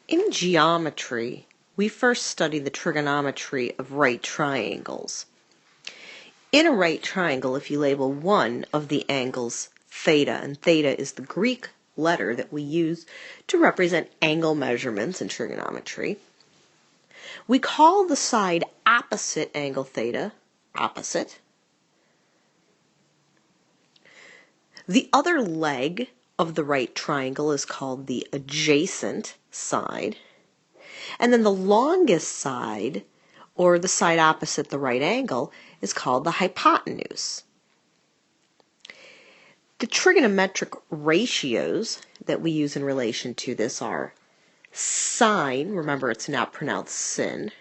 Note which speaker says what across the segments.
Speaker 1: In geometry, we first study the trigonometry of right triangles. In a right triangle, if you label one of the angles theta, and theta is the Greek letter that we use to represent angle measurements in trigonometry, we call the side opposite angle theta opposite. The other leg of the right triangle is called the adjacent side. And then the longest side, or the side opposite the right angle, is called the hypotenuse. The trigonometric ratios that we use in relation to this are sine, remember it's not pronounced sin.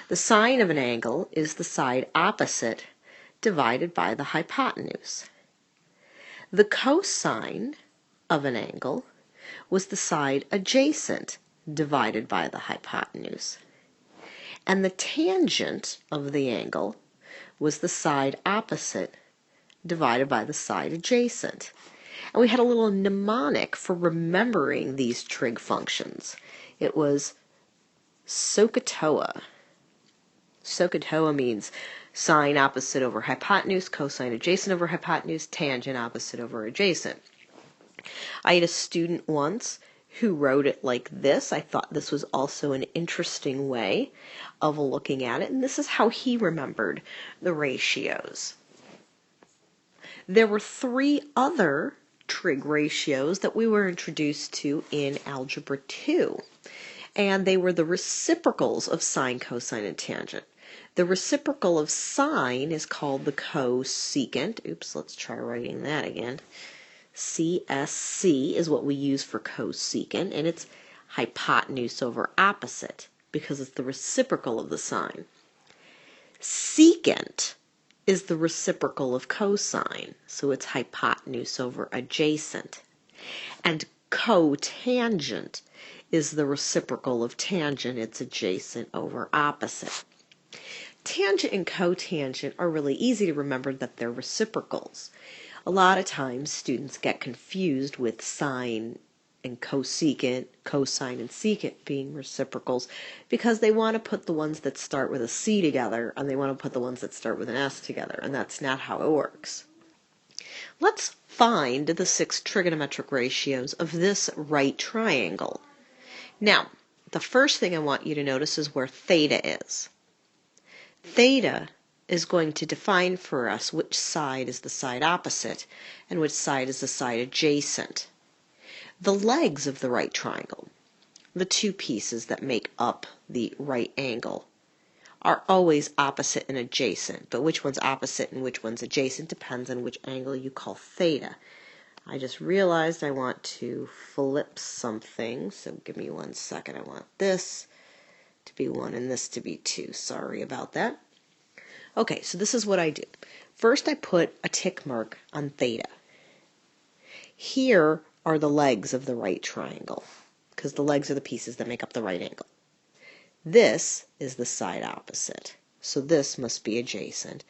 Speaker 1: The sine of an angle is the side opposite divided by the hypotenuse. The cosine of an angle was the side adjacent divided by the hypotenuse. And the tangent of the angle was the side opposite divided by the side adjacent. And we had a little mnemonic for remembering these trig functions. It was SOHCAHTOA. SOHCAHTOA means sine opposite over hypotenuse, cosine adjacent over hypotenuse, tangent opposite over adjacent. I had a student once who wrote it like this. I thought this was also an interesting way of looking at it, and this is how he remembered the ratios. There were three other trig ratios that we were introduced to in Algebra 2, and they were the reciprocals of sine, cosine, and tangent. The reciprocal of sine is called the cosecant. Oops, let's try writing that again. CSC is what we use for cosecant, and it's hypotenuse over opposite because it's the reciprocal of the sine. Secant is the reciprocal of cosine, so it's hypotenuse over adjacent. And cotangent is the reciprocal of tangent, it's adjacent over opposite. Tangent and cotangent are really easy to remember that they're reciprocals. A lot of times students get confused with sine and cosecant, cosine and secant being reciprocals because they want to put the ones that start with a C together and they want to put the ones that start with an S together, and that's not how it works. Let's find the 6 trigonometric ratios of this right triangle. Now, the first thing I want you to notice is where theta is. Theta is going to define for us which side is the side opposite and which side is the side adjacent. The legs of the right triangle, the two pieces that make up the right angle, are always opposite and adjacent, but which one's opposite and which one's adjacent depends on which angle you call theta. I just realized I want to flip something, so give me 1 second. I want this to be 1 and this to be 2. Sorry about that. Okay, so this is what I do. First I put a tick mark on theta. Here are the legs of the right triangle, because the legs are the pieces that make up the right angle. This is the side opposite, so this must be adjacent,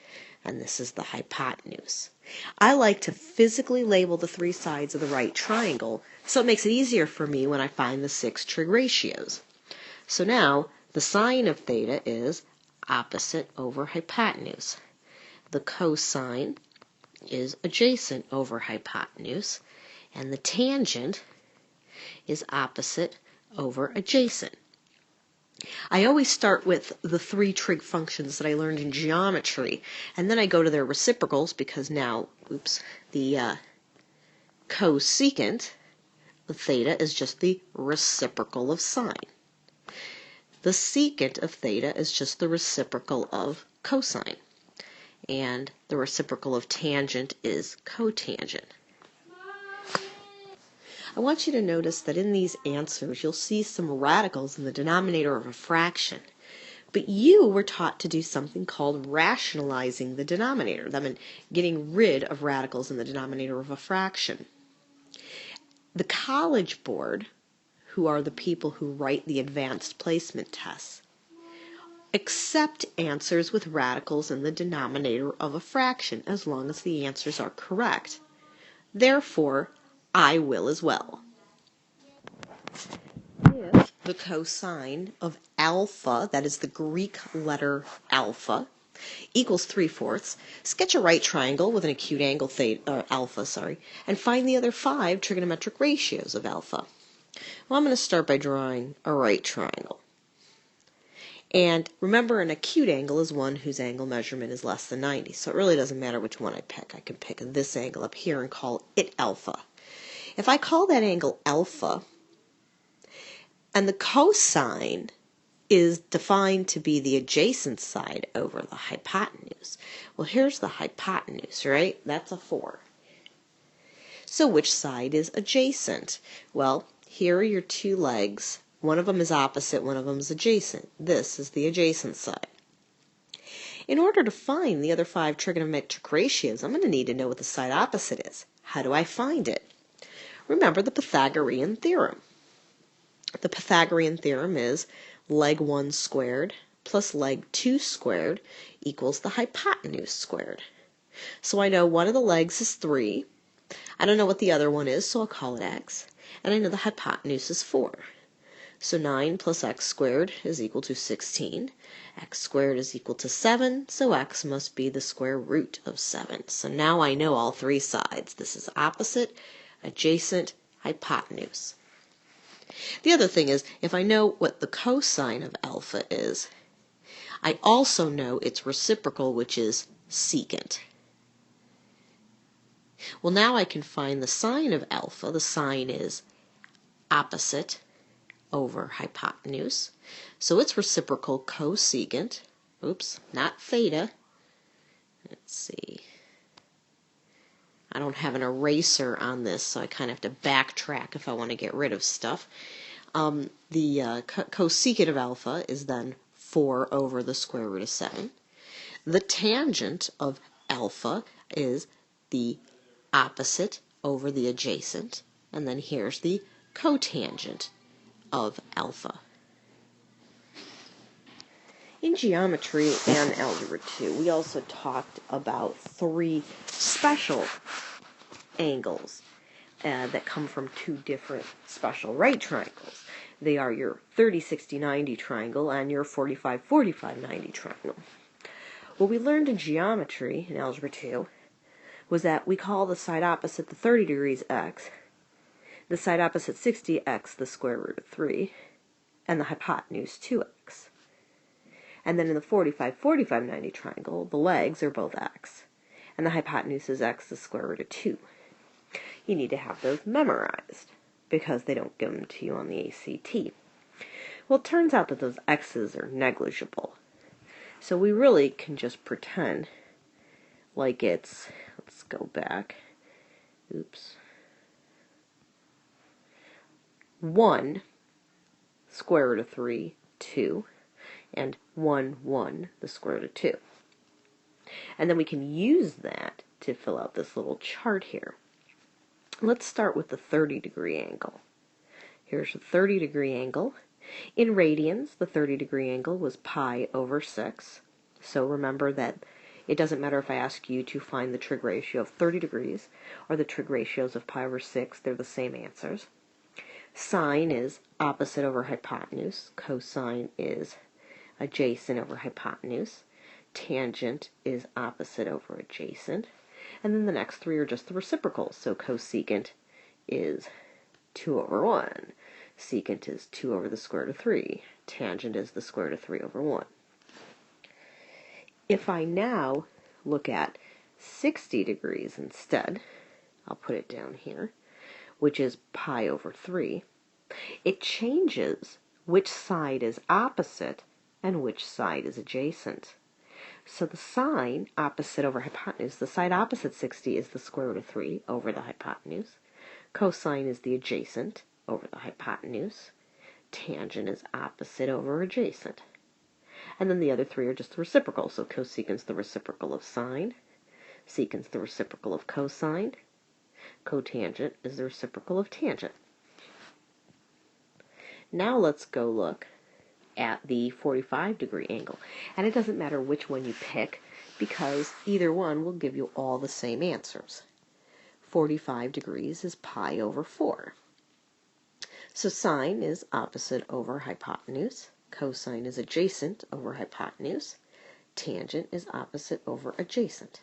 Speaker 1: and this is the hypotenuse. I like to physically label the 3 sides of the right triangle, so it makes it easier for me when I find the 6 trig ratios. So now, the sine of theta is opposite over hypotenuse. The cosine is adjacent over hypotenuse, and the tangent is opposite over adjacent. I always start with the 3 trig functions that I learned in geometry, and then I go to their reciprocals because now, the cosecant of theta is just the reciprocal of sine. The secant of theta is just the reciprocal of cosine, and the reciprocal of tangent is cotangent. I want you to notice that in these answers you'll see some radicals in the denominator of a fraction, but you were taught to do something called rationalizing the denominator. That meant getting rid of radicals in the denominator of a fraction. The College Board, who are the people who write the advanced placement tests, accept answers with radicals in the denominator of a fraction as long as the answers are correct. Therefore, I will as well. If the cosine of alpha, that is the Greek letter alpha, equals 3/4. Sketch a right triangle with an acute angle alpha, and find the other 5 trigonometric ratios of alpha. Well, I'm going to start by drawing a right triangle. And remember, an acute angle is one whose angle measurement is less than 90, so it really doesn't matter which one I pick. I can pick this angle up here and call it alpha. If I call that angle alpha, and the cosine is defined to be the adjacent side over the hypotenuse. Well, here's the hypotenuse, right? That's a 4. So which side is adjacent? Well, here are your 2 legs. One of them is opposite, one of them is adjacent. This is the adjacent side. In order to find the other 5 trigonometric ratios, I'm going to need to know what the side opposite is. How do I find it? Remember the Pythagorean theorem. The Pythagorean theorem is leg 1 squared plus leg 2 squared equals the hypotenuse squared. So I know one of the legs is 3. I don't know what the other one is, so I'll call it x. And I know the hypotenuse is 4. So 9 plus x squared is equal to 16. X squared is equal to 7, so x must be the square root of 7. So now I know all 3 sides. This is opposite, adjacent, hypotenuse. The other thing is, if I know what the cosine of alpha is, I also know its reciprocal, which is secant. Well, now I can find the sine of alpha. The sine is opposite over hypotenuse. So its reciprocal cosecant, oops, not theta. Let's see. I don't have an eraser on this, so I kind of have to backtrack if I want to get rid of stuff. The cosecant of alpha is then 4 over the square root of 7. The tangent of alpha is the opposite over the adjacent. And then here's the cotangent of alpha. In geometry and algebra 2, we also talked about 3 special angles that come from 2 different special right triangles. They are your 30, 60, 90 triangle and your 45, 45, 90 triangle. What we learned in geometry in algebra 2 was that we call the side opposite the 30 degrees x, the side opposite 60 x the square root of 3, and the hypotenuse 2x. And then in the 45, 45, 90 triangle, the legs are both x, and the hypotenuse is x the square root of 2. You need to have those memorized, because they don't give them to you on the ACT. Well, it turns out that those x's are negligible. So we really can just pretend like it's, let's go back, oops, 1 square root of 3, 2, and 1, 1, the square root of 2. And then we can use that to fill out this little chart here. Let's start with the 30-degree angle. Here's a 30-degree angle. In radians, the 30-degree angle was pi over 6. So remember that it doesn't matter if I ask you to find the trig ratio of 30 degrees or the trig ratios of pi over 6. They're the same answers. Sine is opposite over hypotenuse. Cosine is adjacent over hypotenuse. Tangent is opposite over adjacent. And then the next 3 are just the reciprocals. So cosecant is 2 over 1. Secant is 2 over the square root of 3. Tangent is the square root of 3 over 1. If I now look at 60 degrees instead, I'll put it down here, which is pi over 3, it changes which side is opposite and which side is adjacent. So the sine opposite over hypotenuse, the side opposite 60 is the square root of 3 over the hypotenuse. Cosine is the adjacent over the hypotenuse. Tangent is opposite over adjacent. And then the other 3 are just the reciprocal. So cosecant's the reciprocal of sine. Secant's the reciprocal of cosine. Cotangent is the reciprocal of tangent. Now let's go look at the 45-degree angle. And it doesn't matter which one you pick, because either one will give you all the same answers. 45 degrees is pi over 4. So sine is opposite over hypotenuse, cosine is adjacent over hypotenuse, tangent is opposite over adjacent,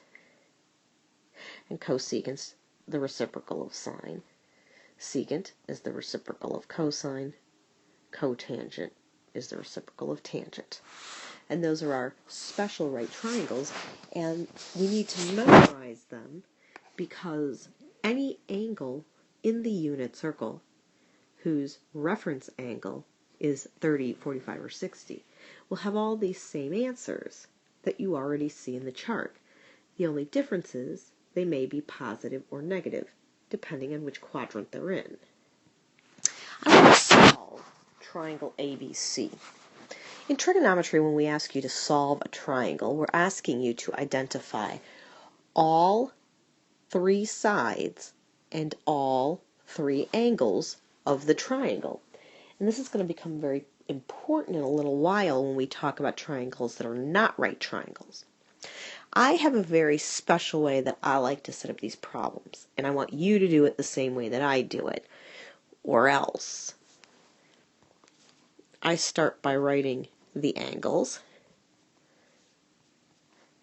Speaker 1: and cosecant's the reciprocal of sine, secant is the reciprocal of cosine, cotangent is the reciprocal of tangent. And those are our special right triangles, and we need to memorize them because any angle in the unit circle whose reference angle is 30, 45, or 60 will have all these same answers that you already see in the chart. The only difference is they may be positive or negative, depending on which quadrant they're in. I want to solve triangle ABC. In trigonometry, when we ask you to solve a triangle, we're asking you to identify all three sides and all three angles of the triangle. And this is going to become very important in a little while when we talk about triangles that are not right triangles. I have a very special way that I like to set up these problems, and I want you to do it the same way that I do it, or else. I start by writing the angles,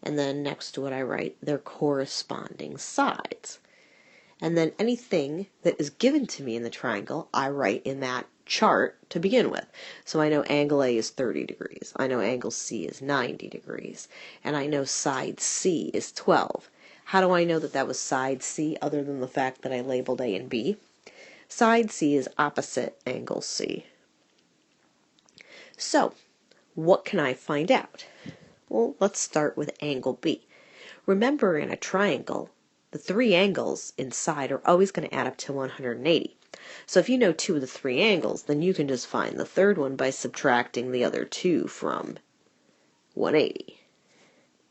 Speaker 1: and then next to it I write their corresponding sides. And then anything that is given to me in the triangle, I write in that chart to begin with. So I know angle A is 30 degrees. I know angle C is 90 degrees. And I know side C is 12. How do I know that that was side C other than the fact that I labeled A and B? Side C is opposite angle C. So, what can I find out? Well, let's start with angle B. Remember, in a triangle, the three angles inside are always going to add up to 180. So if you know two of the three angles, then you can just find the third one by subtracting the other two from 180.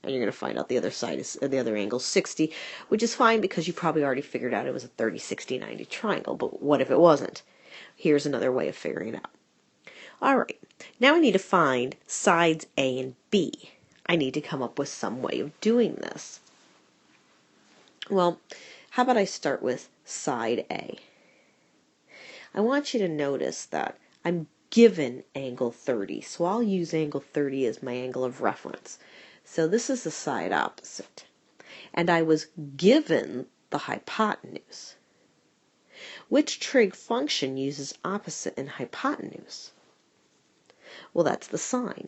Speaker 1: And you're going to find out the other side is the other angle 60, which is fine because you probably already figured out it was a 30, 60, 90 triangle. But what if it wasn't? Here's another way of figuring it out. All right, now I need to find sides A and B. I need to come up with some way of doing this. Well, how about I start with side A? I want you to notice that I'm given angle 30, so I'll use angle 30 as my angle of reference. So this is the side opposite. And I was given the hypotenuse. Which trig function uses opposite and hypotenuse? Well, that's the sine.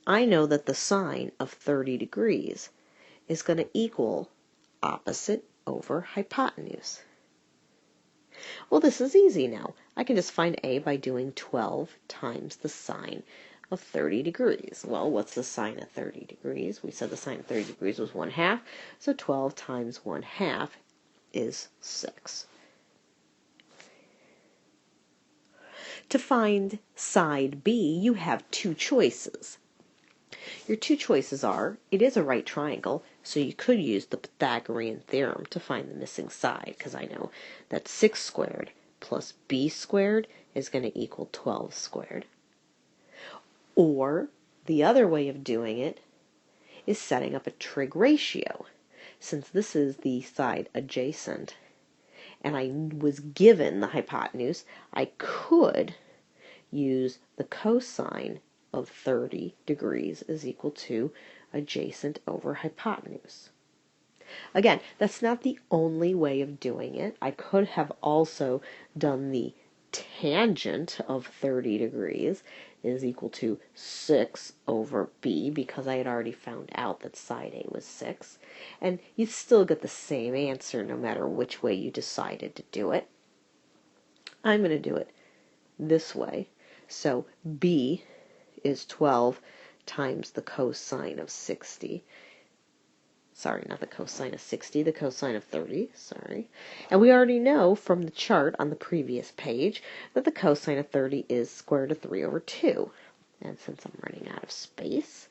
Speaker 1: I know that the sine of 30 degrees is going to equal opposite over hypotenuse. Well, this is easy now. I can just find A by doing 12 times the sine of 30 degrees. Well, what's the sine of 30 degrees? We said the sine of 30 degrees was 1/2, so 12 times 1/2 is 6. To find side B, you have two choices. Your two choices are, it is a right triangle, so you could use the Pythagorean theorem to find the missing side, because I know that 6 squared plus b squared is going to equal 12 squared. Or, the other way of doing it is setting up a trig ratio. Since this is the side adjacent, and I was given the hypotenuse, I could use the cosine of 30 degrees is equal to adjacent over hypotenuse. Again, that's not the only way of doing it. I could have also done the tangent of 30 degrees is equal to 6 over b, because I had already found out that side A was 6. And you still get the same answer no matter which way you decided to do it. I'm going to do it this way. So b is 12 times the cosine of 60. Sorry, not the cosine of 60, the cosine of 30, sorry. And we already know from the chart on the previous page that the cosine of 30 is square root of 3 over 2. And since I'm running out of space,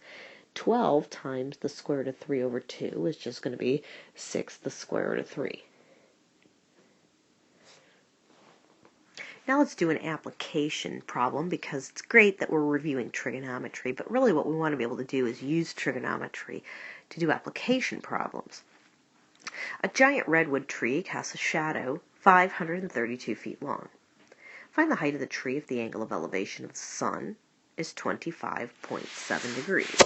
Speaker 1: 12 times the square root of 3 over 2 is just going to be 6 the square root of 3. Now let's do an application problem, because it's great that we're reviewing trigonometry, but really what we want to be able to do is use trigonometry to do application problems. A giant redwood tree casts a shadow 532 feet long. Find the height of the tree if the angle of elevation of the sun is 25.7 degrees.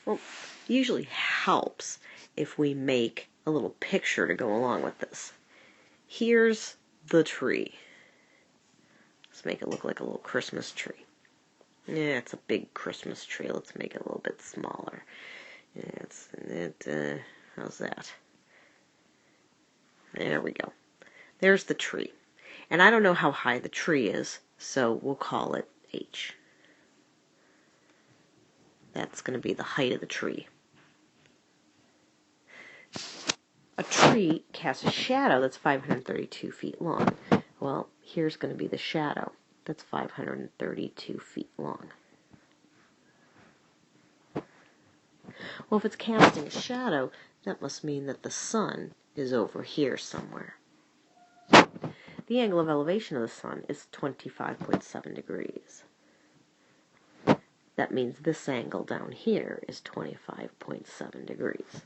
Speaker 1: Well, it usually helps if we make a little picture to go along with this. Here's the tree. Let's make it look like a little Christmas tree. Yeah, it's a big Christmas tree. Let's make it a little bit smaller. How's that? There we go. There's the tree. And I don't know how high the tree is, so we'll call it H. That's going to be the height of the tree. A tree casts a shadow that's 532 feet long. Well, here's going to be the shadow that's 532 feet long. Well, if it's casting a shadow, that must mean that the sun is over here somewhere. The angle of elevation of the sun is 25.7 degrees. That means this angle down here is 25.7 degrees.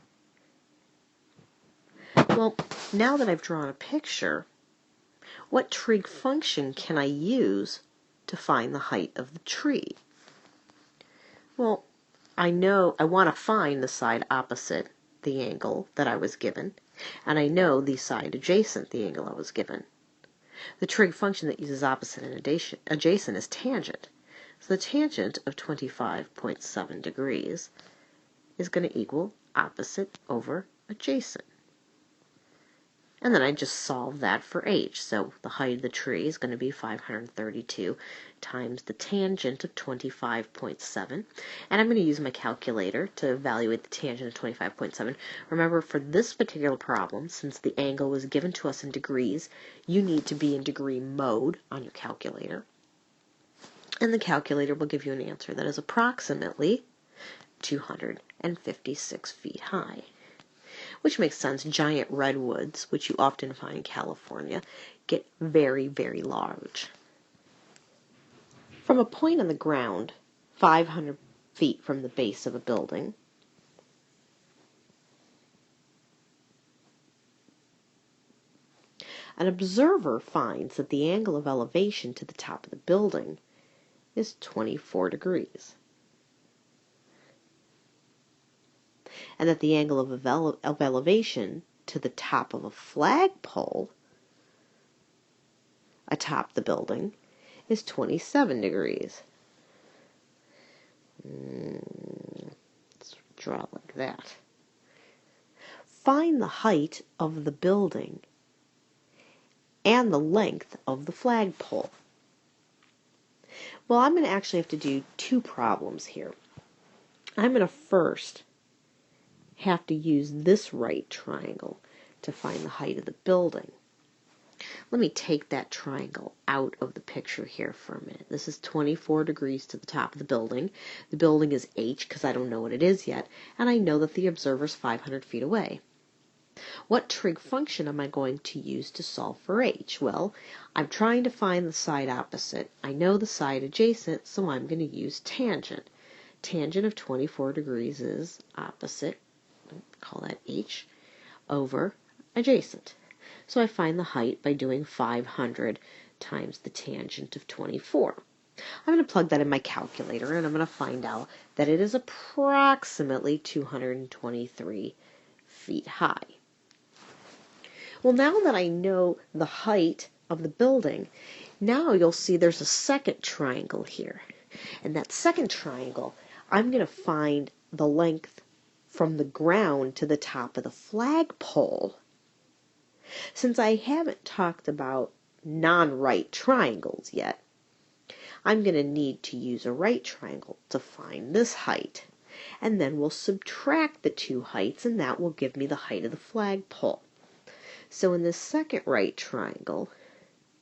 Speaker 1: Well, now that I've drawn a picture, what trig function can I use to find the height of the tree? Well, I know I want to find the side opposite the angle that I was given, and I know the side adjacent the angle I was given. The trig function that uses opposite and adjacent is tangent. So the tangent of 25.7 degrees is going to equal opposite over adjacent. And then I just solve that for h. So the height of the tree is going to be 532 times the tangent of 25.7. And I'm going to use my calculator to evaluate the tangent of 25.7. Remember, for this particular problem, since the angle was given to us in degrees, you need to be in degree mode on your calculator. And the calculator will give you an answer that is approximately 256 feet high. Which makes sense. Giant redwoods, which you often find in California, get very, very large. From a point on the ground, 500 feet from the base of a building, an observer finds that the angle of elevation to the top of the building is 24 degrees. And that the angle of elevation to the top of a flagpole atop the building is 27 degrees. Let's draw it like that. Find the height of the building and the length of the flagpole. Well, I'm going to actually have to do two problems here. I'm going to first have to use this right triangle to find the height of the building. Let me take that triangle out of the picture here for a minute. This is 24 degrees to the top of the building. The building is h because I don't know what it is yet, and I know that the observer is 500 feet away. What trig function am I going to use to solve for h? Well, I'm trying to find the side opposite. I know the side adjacent, so I'm going to use tangent. Tangent of 24 degrees is opposite, call that h, over adjacent. So I find the height by doing 500 times the tangent of 24. I'm going to plug that in my calculator, and I'm going to find out that it is approximately 223 feet high. Well, now that I know the height of the building, now you'll see there's a second triangle here. And that second triangle, I'm going to find the length from the ground to the top of the flagpole. Since I haven't talked about non-right triangles yet, I'm going to need to use a right triangle to find this height. And then we'll subtract the two heights, and that will give me the height of the flagpole. So in this second right triangle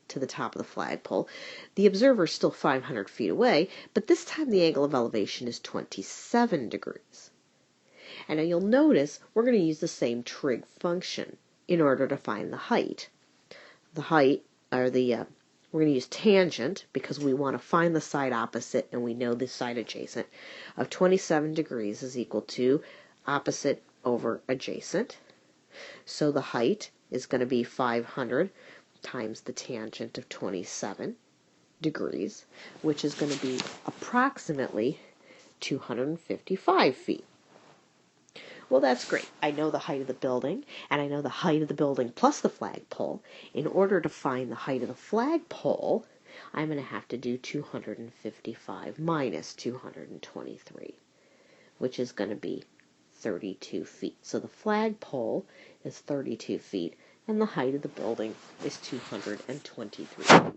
Speaker 1: to the top of the flagpole, the observer is still 500 feet away, but this time the angle of elevation is 27 degrees. And now you'll notice we're going to use the same trig function in order to find the height. The height, or we're going to use tangent because we want to find the side opposite and we know the side adjacent of 27 degrees is equal to opposite over adjacent. So the height is going to be 500 times the tangent of 27 degrees, which is going to be approximately 255 feet. Well, that's great. I know the height of the building, and I know the height of the building plus the flagpole. In order to find the height of the flagpole, I'm going to have to do 255 minus 223, which is going to be 32 feet. So the flagpole is 32 feet, and the height of the building is 223 feet.